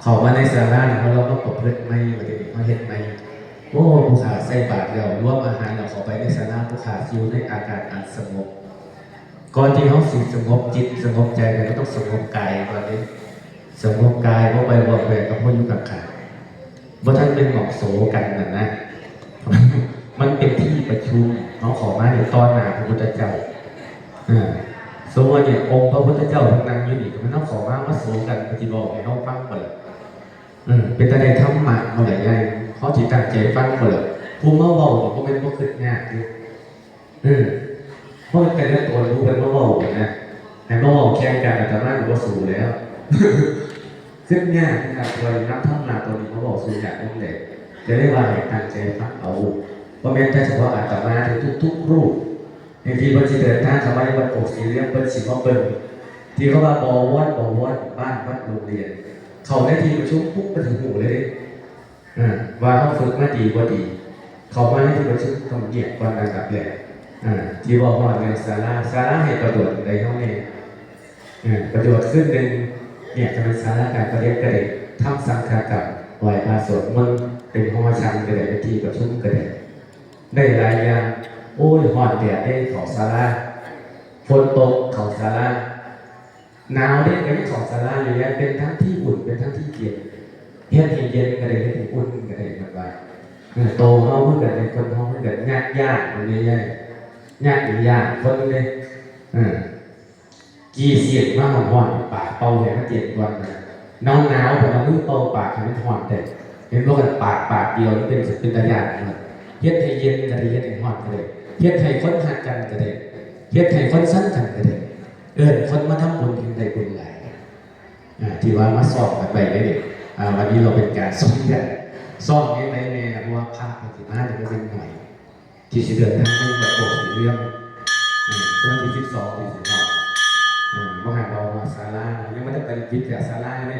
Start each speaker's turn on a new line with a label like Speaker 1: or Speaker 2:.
Speaker 1: เขามาในศาลาเนี่ยเขาเราก็ประพฤติไม่ปฏิบัติเขาเห็นไม่โอ้ผู้ขาใส่บาตรเราร่วมอาหารเราเข้าไปในศาลาผู้ขาอยู่ในอาการอันสงบก่อนที่เขาสิสงบจิตสงบใจเราก็ต้องสงบกายก่อนนี้สงบกายเพราะไปบอกแหวกกับพ่ออยู่กับขาว่าท่านเป็นหมอกโสกันนะมันเป็นที่ประชุมเขาขอมาในตอนหนาพระพุทธเจ้าโซเนี่ยองค์พระพุทธเจ้าทั้งนั้นอยู่นี่มันต้องขอมาโสกันปฏิบัติให้เขาฟังหมดเลยเป็นแต่ในธรรมะมาหลายอย่างเขาจิตตั้งใจฟังหมดเลยผู้เมื่อว่าเนี่ยก็เป็นพวกขึ้นงานอยู่เพราะเป็นเรื่องตัวรู้เป็นเมื่อว่านะแต่เมื่อว่าแข่งกันแต่ว่าหรือว่าสูแล้วขึ้นงานนะครับเรานับธรรมะตัวนี้เขาบอกสูอย่างนี้เลยจะได้ว่าให้ตั้งใจฟังเอาเพราะแม้แต่เฉพาะอาตมาทุกรูปในที่บัญชีเดินทางสมัยวัดโป่งสีเลี้ยงเป็นสิบว่าเป็นที่เขาว่าบวชบ้านวัดโรงเรียนเขาได้ทีประชุมปุ๊บไปถึงหูเลยว่าเขาฝึกมาดีกว่าดีเขามาให้ที่ประชุมต้องเหยียบวันระดับแรกที่บอกว่าเรื่องสาระให้ประโยชน์ในห้องนี้ประโยชน์ขึ้นเป็นเนี่ยจะเป็นสาระการประเรียนกระเด็นทำสังฆกรรมไหว้พระสวดมนต์เป็นห้องชังกระเด็นที่ประชุมกระเด็นได้หลายอย่างโอ้ยหอดแดดได้เขาสาระฝนตกเขาสาระหนาวได้ก็ได้เขาสาระเลยเป็นทั้งที่อุ่นเป็นทั้งที่เย็นเฮ็ดให้เย็นกระเด็นให้อุ่นกระเด็นแบบว่าโตเขาเพื่อนกันในคนเขาเพื่อนกันยากคนนี้ยากคนเลยกี่เสียงมากหอนปากเป่าแหงเจ็บวันหนาวพอเรามือเป่าปากให้มันหอนแต่เห็นว่ากันปากเดียวนี่เป็นตะยานเฮ็ดให้เย็นกระเด็นเฮ็ดให้หอนกระเด็นเฮ็ดให้คนหักกันกระเด็นเฮ็ดให้คนสั้นกันกระเด็นคนมาทำบุญถึงได้บุญหลายที่ว่ามาสอบกันไปได้เด็กวันนี้เราเป็นการซ้อมกันซ้อมในเพราะว่าภาคปฏิมาจะเป็นหน่อยที่สิเดือนทั้งคู่แบบโอ้สีเรื่องช่วงที่12 ที่ 16มหาเราศาลายังไม่ได้ไปวิทยาศาลาเลย